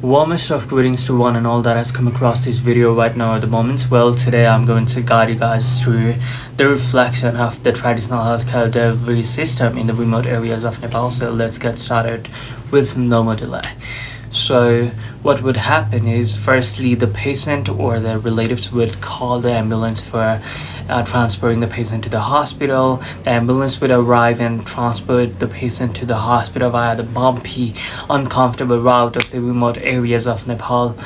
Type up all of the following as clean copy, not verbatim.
Warmest of greetings to one and all that has come across this video right now at the moment. Well, today I'm going to guide you guys through the reflection of the traditional healthcare delivery system in the remote areas of Nepal. So let's get started with no more delay. So what would happen is, firstly, the patient or the relatives would call the ambulance for transporting the patient to the hospital. The ambulance would arrive and transport the patient to the hospital via the bumpy, uncomfortable route of the remote areas of Nepal.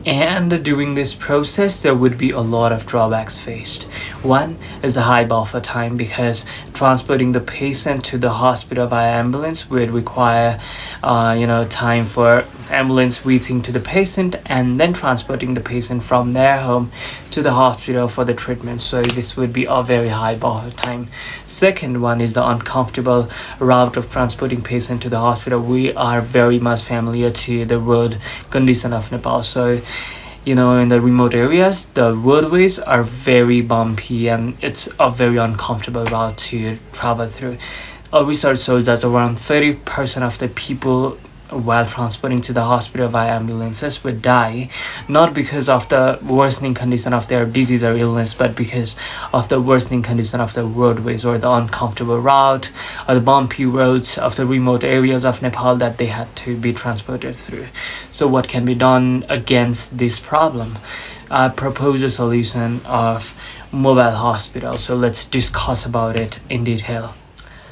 And during this process, there would be a lot of drawbacks faced. One is a high buffer time, because transporting the patient to the hospital via ambulance would require, time for ambulance reaching to the patient and then transporting the patient from their home to the hospital for the treatment. So this would be a very high buffer time. Second one is the uncomfortable route of transporting patient to the hospital. We are very much familiar to the road condition of Nepal. So in the remote areas, the roadways are very bumpy and it's a very uncomfortable route to travel through. Our research shows that around 30% of the people while transporting to the hospital via ambulances would die, not because of the worsening condition of their disease or illness, but because of the worsening condition of the roadways, or the uncomfortable route, or the bumpy roads of the remote areas of Nepal that they had to be transported through. So what can be done against this problem? I propose a solution of mobile hospital. So let's discuss about it in detail.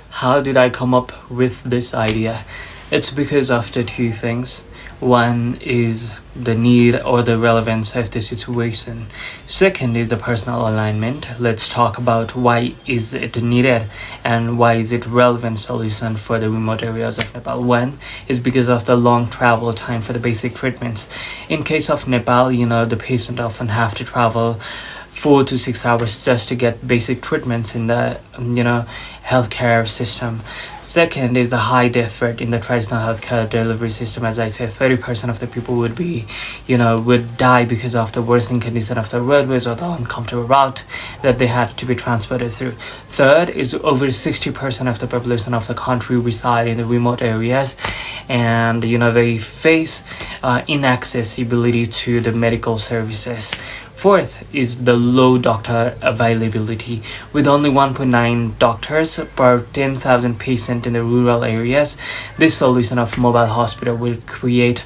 How did I come up with this idea? It's because of the two things. One is the need or the relevance of the situation. Second is the personal alignment. Let's talk about why is it needed and why is it relevant solution for the remote areas of Nepal. One is because of the long travel time for the basic treatments. In case of Nepal, the patient often have to travel 4 to 6 hours just to get basic treatments in the healthcare system. Second is the high death rate in the traditional healthcare delivery system. As I said, 30% of the people would die because of the worsening condition of the roadways or the uncomfortable route that they had to be transported through. Third is over 60% of the population of the country reside in the remote areas, and they face inaccessibility to the medical services. Fourth is the low doctor availability. With only 1.9 doctors per 10,000 patients in the rural areas, this solution of mobile hospital will create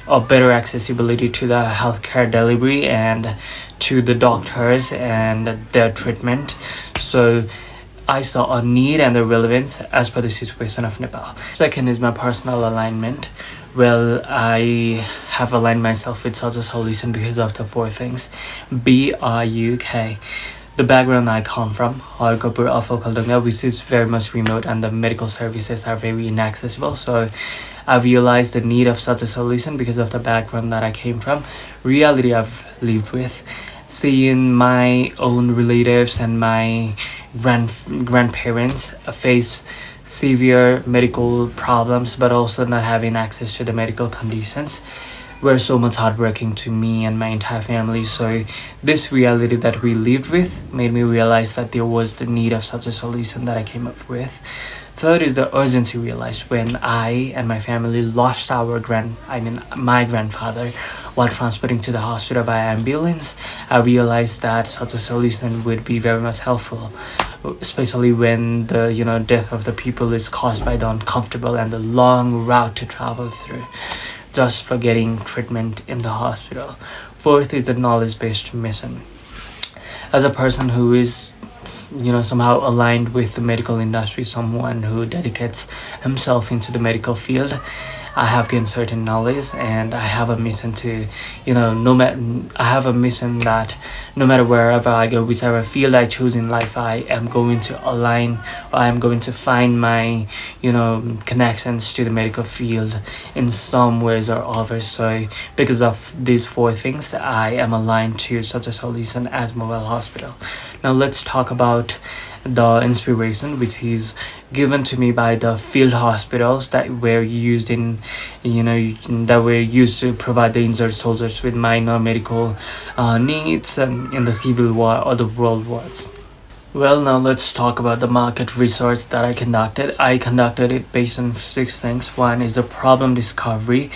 a better accessibility to the healthcare delivery and to the doctors and their treatment. So I saw a need and the relevance as per the situation of Nepal. Second is my personal alignment. Well, I have aligned myself with such a solution because of the four things. BRUK. The background I come from, Harkopur, Afokaldunga, which is very much remote and the medical services are very inaccessible. So I realized the need of such a solution because of the background that I came from, reality I've lived with, seeing my own relatives and my grandparents face severe medical problems, but also not having access to the medical conditions were so much heartbreaking to me and my entire family. So this reality that we lived with made me realize that there was the need of such a solution that I came up with. Third is the urgency realized when I and my family lost my grandfather while transporting to the hospital by ambulance. I realized that such a solution would be very much helpful, especially when the death of the people is caused by the uncomfortable and the long route to travel through just for getting treatment in the hospital. Fourth is the knowledge-based mission. As a person who is somehow aligned with the medical industry, someone who dedicates himself into the medical field, I have gained certain knowledge, and I have a mission to, that no matter wherever I go, whichever field I choose in life, I am going to align, or I am going to find my, connections to the medical field in some ways or others. So because of these four things, I am aligned to such a solution as mobile hospital. Now let's talk about the inspiration which is given to me by the field hospitals that were used to provide the injured soldiers with minor medical needs in the civil war or the world wars. Well, now let's talk about the market research that I conducted. I conducted it based on 6 things. One is the problem discovery,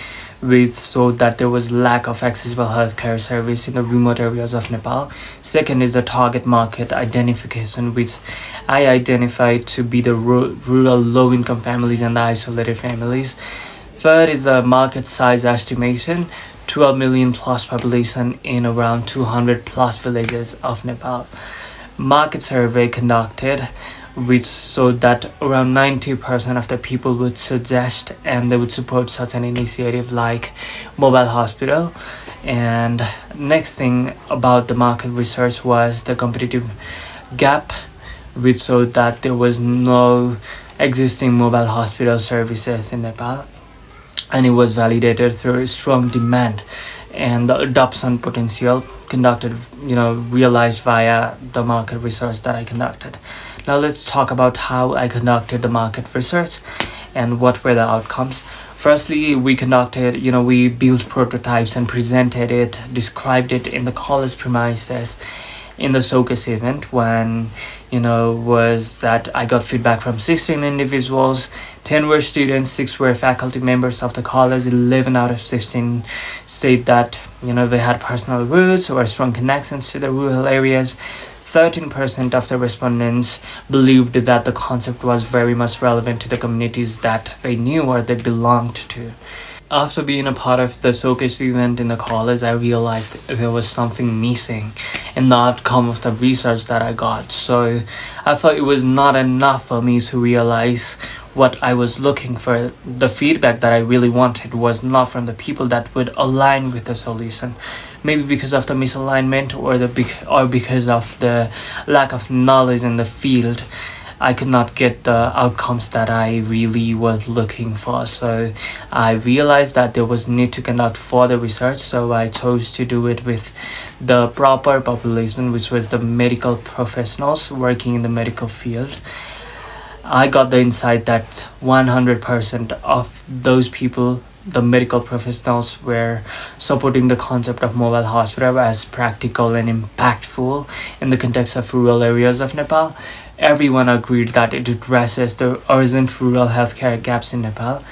which showed that there was lack of accessible healthcare service in the remote areas of Nepal. Second is the target market identification, which I identified to be the rural low-income families and the isolated families. Third is the market size estimation, 12 million plus population in around 200 plus villages of Nepal. Market survey conducted, which showed that around 90% of the people would suggest and they would support such an initiative like mobile hospital. And next thing about the market research was the competitive gap, which showed that there was no existing mobile hospital services in Nepal, and it was validated through strong demand and the adoption potential conducted, realized via the market research that I conducted. Now let's talk about how I conducted the market research and what were the outcomes. Firstly, we built prototypes and presented it, described it in the college premises in the showcase event. When was that I got feedback from 16 individuals. 10 were students, 6 were faculty members of the college. 11 out of 16 said that they had personal roots or strong connections to the rural areas. 13% of the respondents believed that the concept was very much relevant to the communities that they knew or they belonged to. After being a part of the showcase event in the college, I realized there was something missing in the outcome of the research that I got. So I thought it was not enough for me to realize what I was looking for. The feedback that I really wanted was not from the people that would align with the solution. Maybe because of the misalignment or because of the lack of knowledge in the field, I could not get the outcomes that I really was looking for. So I realized that there was need to conduct further research, so I chose to do it with the proper population, which was the medical professionals working in the medical field. I got the insight that 100% of those people, the medical professionals, were supporting the concept of mobile hospital as practical and impactful in the context of rural areas of Nepal. Everyone agreed that it addresses the urgent rural healthcare gaps in Nepal.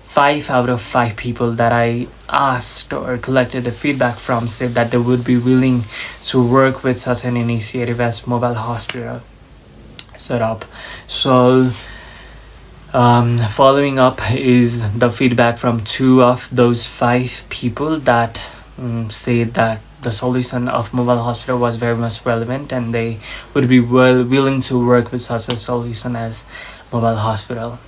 5 out of 5 people that I asked or collected the feedback from said that they would be willing to work with such an initiative as mobile hospital set up. So following up is the feedback from 2 of those 5 people that said that the solution of mobile hospital was very much relevant and they would be willing to work with such a solution as mobile hospital.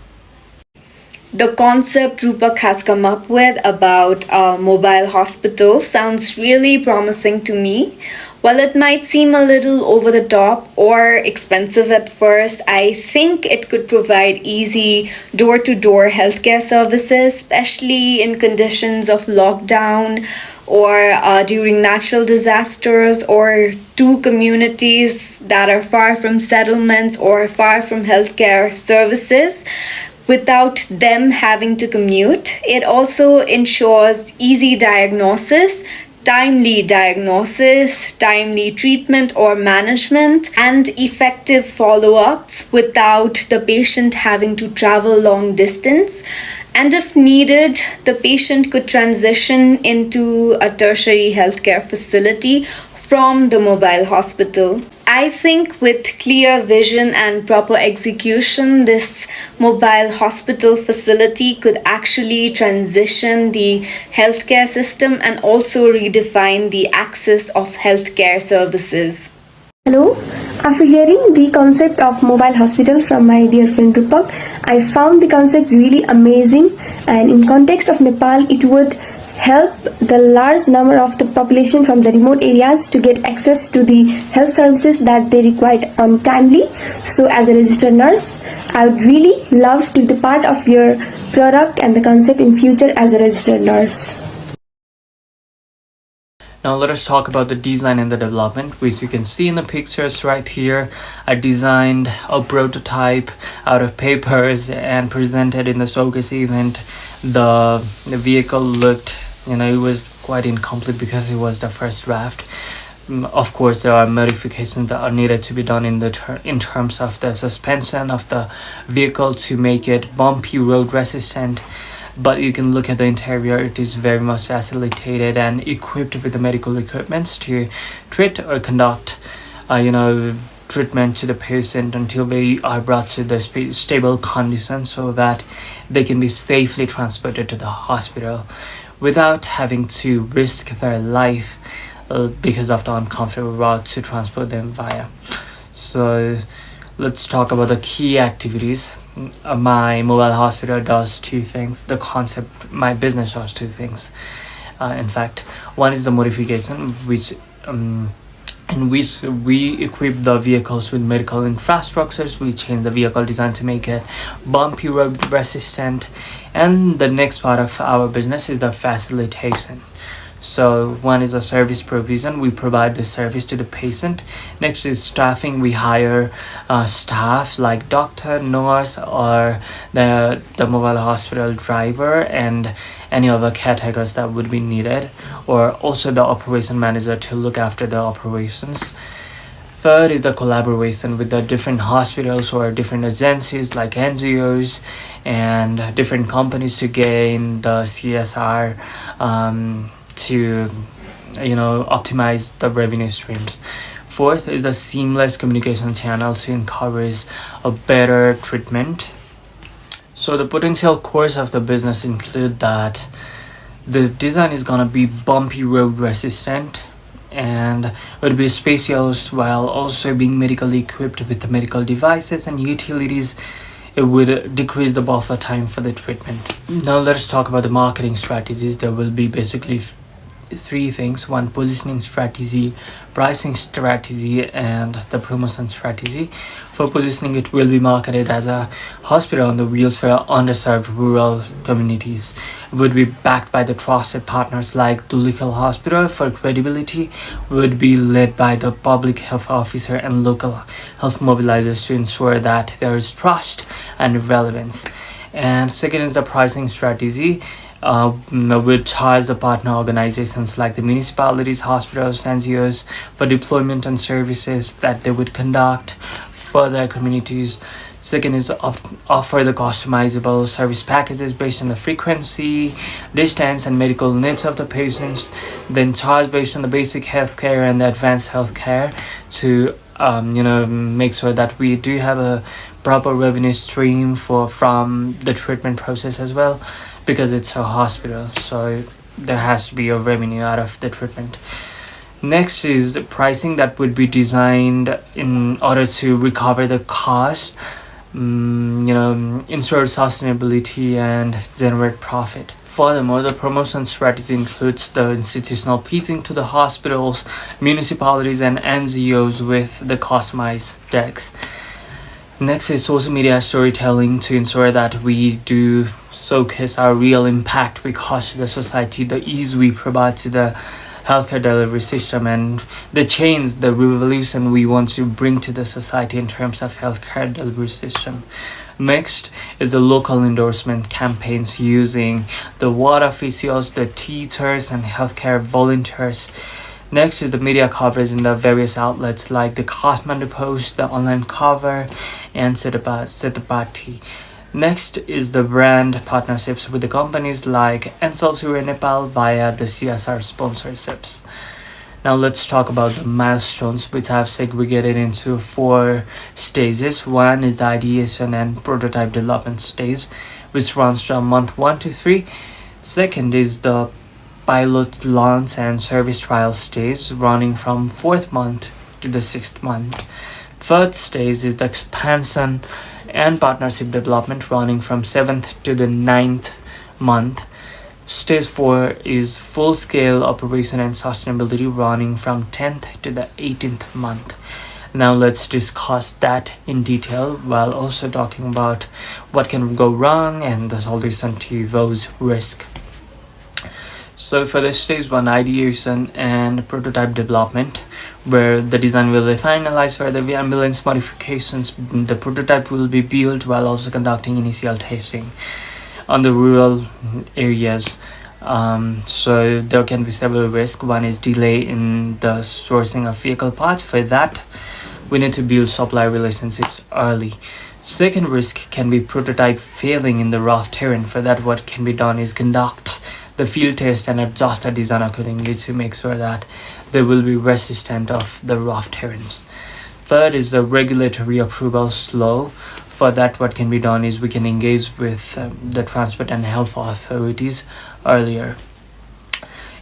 The concept Rupak has come up with about a mobile hospital sounds really promising to me. While it might seem a little over the top or expensive at first, I think it could provide easy door-to-door healthcare services, especially in conditions of lockdown or during natural disasters or to communities that are far from settlements or far from healthcare services, without them having to commute. It also ensures easy diagnosis, timely treatment or management, and effective follow-ups without the patient having to travel long distance. And if needed, the patient could transition into a tertiary healthcare facility from the mobile hospital. I think with clear vision and proper execution, this mobile hospital facility could actually transition the healthcare system and also redefine the access of healthcare services. Hello. After hearing the concept of mobile hospital from my dear friend Rupak, I found the concept really amazing, and in context of Nepal, it would help the large number of the population from the remote areas to get access to the health services that they required on timely. So as a registered nurse, I would really love to be part of your product and the concept in future as a registered nurse. Now let us talk about the design and the development, which you can see in the pictures right here. I designed a prototype out of papers and presented in the showcase event. The vehicle looked, it was quite incomplete because it was the first draft. Of course, there are modifications that are needed to be done in terms of the suspension of the vehicle to make it bumpy, road resistant. but you can look at the interior. It is very much facilitated and equipped with the medical equipments to treat or conduct treatment to the patient until they are brought to the stable condition, so that they can be safely transported to the hospital without having to risk their life because of the uncomfortable route to transport them via. So let's talk about the key activities. My mobile hospital does two things. The concept, my business does two things. In fact, one is the modification, which in which we equip the vehicles with medical infrastructures. We change the vehicle design to make it bumpy road resistant. And the next part of our business is the facilitation. So one is a service provision. We provide the service to the patient. Next is staffing. We hire staff like doctor, nurse, or the mobile hospital driver, and any other caretakers that would be needed, or also the operation manager to look after the operations. Third is the collaboration with the different hospitals or different agencies like NGOs and different companies to gain the CSR, to optimize the revenue streams. Fourth is the seamless communication channel to encourage a better treatment. So the potential course of the business include that the design is gonna be bumpy road resistant, and it would be spacious while also being medically equipped with the medical devices and utilities. It would decrease the buffer time for the treatment. Now let's talk about the marketing strategies. There will be basically three things: one, positioning strategy, pricing strategy, and the promotion strategy. For positioning, it will be marketed as a hospital on the wheels for underserved rural communities. It would be backed by the trusted partners like Dulikal Hospital. For credibility, would be led by the public health officer and local health mobilizers to ensure that there is trust and relevance. And second is the pricing strategy. Would charge the partner organizations like the municipalities, hospitals, NGOs for deployment and services that they would conduct for their communities. Second is offer the customizable service packages based on the frequency, distance, and medical needs of the patients. Then charge based on the basic healthcare and the advanced healthcare to make sure that we do have a proper revenue stream from the treatment process as well, because it's a hospital, so there has to be a revenue out of the treatment. Next is the pricing that would be designed in order to recover the cost, ensure sustainability and generate profit. Furthermore, the promotion strategy includes the institutional pitching to the hospitals, municipalities, and NGOs with the customized decks. Next is social media storytelling to ensure that we do showcase our real impact we cause to the society, the ease we provide to the healthcare delivery system, and the change, the revolution we want to bring to the society in terms of healthcare delivery system. Next is the local endorsement campaigns using the ward officials, the teachers, and healthcare volunteers. Next is the media coverage in the various outlets like the Kathmandu Post, the online cover, and Setapati. Next is the brand partnerships with the companies like Ensal Surya Nepal via the CSR sponsorships. Now let's talk about the milestones, which I've segregated into 4 stages. One is the ideation and prototype development stage, which runs from month 1 to 3. Second is the pilot launch and service trial stage, running from 4th month to the 6th month. Third stage is the expansion and partnership development, running from 7th to the 9th month. Stage 4 is full-scale operation and sustainability, running from 10th to the 18th month. Now let's discuss that in detail, while also talking about what can go wrong and the solution to those risks. So for the stage 1, ideation and prototype development, where the design will be finalized for the ambulance modifications, the prototype will be built while also conducting initial testing on the rural areas. So there can be several risks. One is delay in the sourcing of vehicle parts. For that, we need to build supply relationships early. Second risk can be prototype failing in the rough terrain. For that, what can be done is conduct the field test and adjust the design accordingly to make sure that they will be resistant of the rough terrains. Third is the regulatory approval slow. For that, what can be done is we can engage with the transport and health authorities earlier.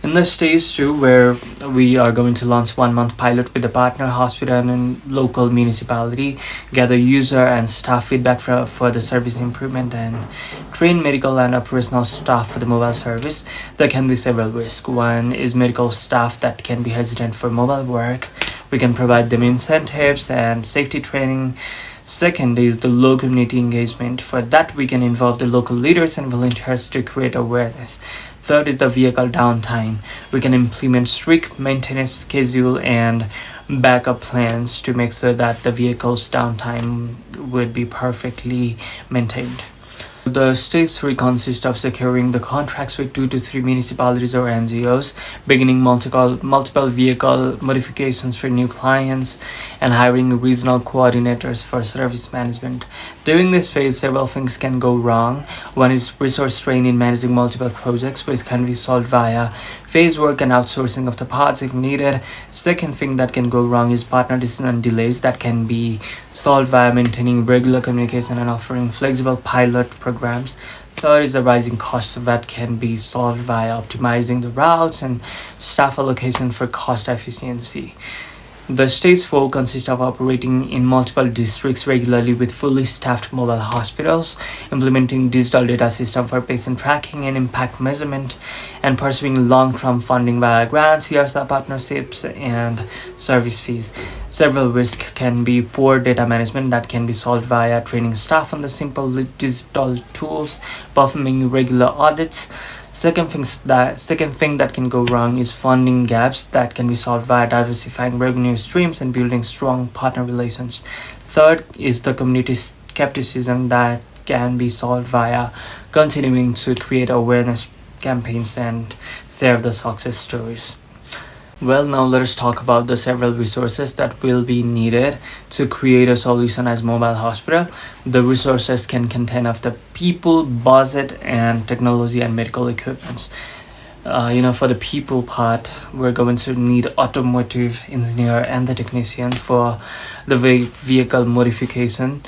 In the stage 2, where we are going to launch 1 month pilot with a partner hospital and local municipality, gather user and staff feedback for the service improvement, and train medical and operational staff for the mobile service, there can be several risks. One is medical staff that can be hesitant for mobile work. We can provide them incentives and safety training. Second is the low community engagement. For that, we can involve the local leaders and volunteers to create awareness. Third is the vehicle downtime. We can implement strict maintenance schedule and backup plans to make sure that the vehicle's downtime would be perfectly maintained. The stage 3 consists of securing the contracts with 2 to 3 municipalities or NGOs, beginning multiple vehicle modifications for new clients, and hiring regional coordinators for service management. During this phase, several things can go wrong. One is resource strain in managing multiple projects, which can be solved via phase work and outsourcing of the parts if needed. Second thing that can go wrong is partner decision delays that can be solved via maintaining regular communication and offering flexible pilot programs. Third is the rising costs that can be solved via optimizing the routes and staff allocation for cost efficiency. The stage 4 consists of operating in multiple districts regularly with fully staffed mobile hospitals, implementing digital data system for patient tracking and impact measurement, and pursuing long-term funding via grants, CSR partnerships, and service fees. Several risks can be poor data management that can be solved via training staff on the simple digital tools, performing regular audits. Second thing that can go wrong is funding gaps that can be solved via diversifying revenue streams and building strong partner relations. Third is the community skepticism that can be solved via continuing to create awareness campaigns and share the success stories. Well, now let us talk about the several resources that will be needed to create a solution as mobile hospital. The resources can contain of the people, budget, and technology and medical equipments. For the people part, we're going to need automotive engineer and the technician for the vehicle modification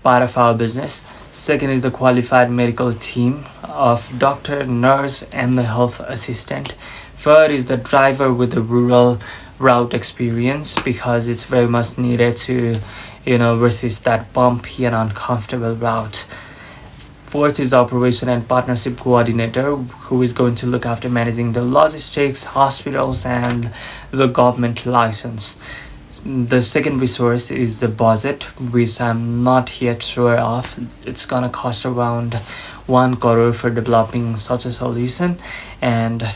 part of our business. Second is the qualified medical team of doctor, nurse, and the health assistant. Third is the driver with the rural route experience, because it's very much needed to resist that bumpy and uncomfortable route. Fourth is the operation and partnership coordinator, who is going to look after managing the logistics, hospitals, and the government license. The second resource is the budget, which I'm not yet sure of. It's gonna cost around 1 crore for developing such a solution, and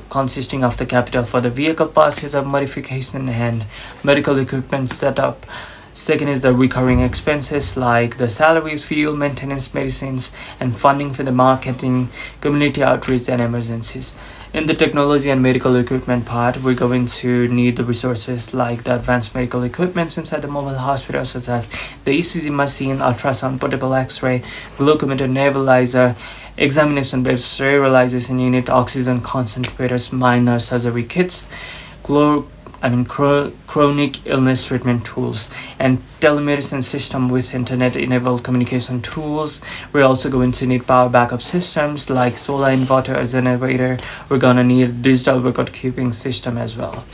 consisting of the capital for the vehicle purchase of modification and medical equipment setup. Second is the recurring expenses like the salaries, fuel, maintenance, medicines, and funding for the marketing, community outreach, and emergencies. In the technology and medical equipment part, we're going to need the resources like the advanced medical equipment inside the mobile hospital, such as the ECG machine, ultrasound, portable X-ray, glucometer, nebulizer, examination bed, sterilization unit, oxygen concentrators, minor surgery kits, chronic illness treatment tools, and telemedicine system with internet-enabled communication tools. We're also going to need power backup systems like solar inverter or generator. We're gonna need digital record keeping system as well.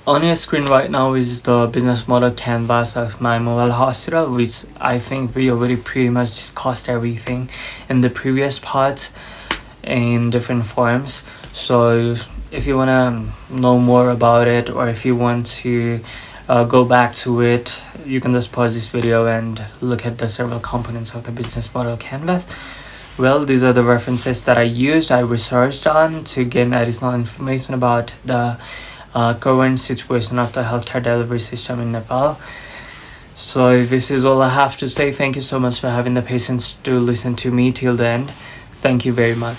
On your screen right now is the business model canvas of my mobile hospital, which I think we already pretty much discussed everything in the previous parts in different forms. So if you want to know more about it, or if you want to go back to it, you can just pause this video and look at the several components of the business model canvas. Well, these are the references that I researched on to gain additional information about the current situation of the healthcare delivery system in Nepal. So this is all I have to say. Thank you so much for having the patience to listen to me till the end. Thank you very much.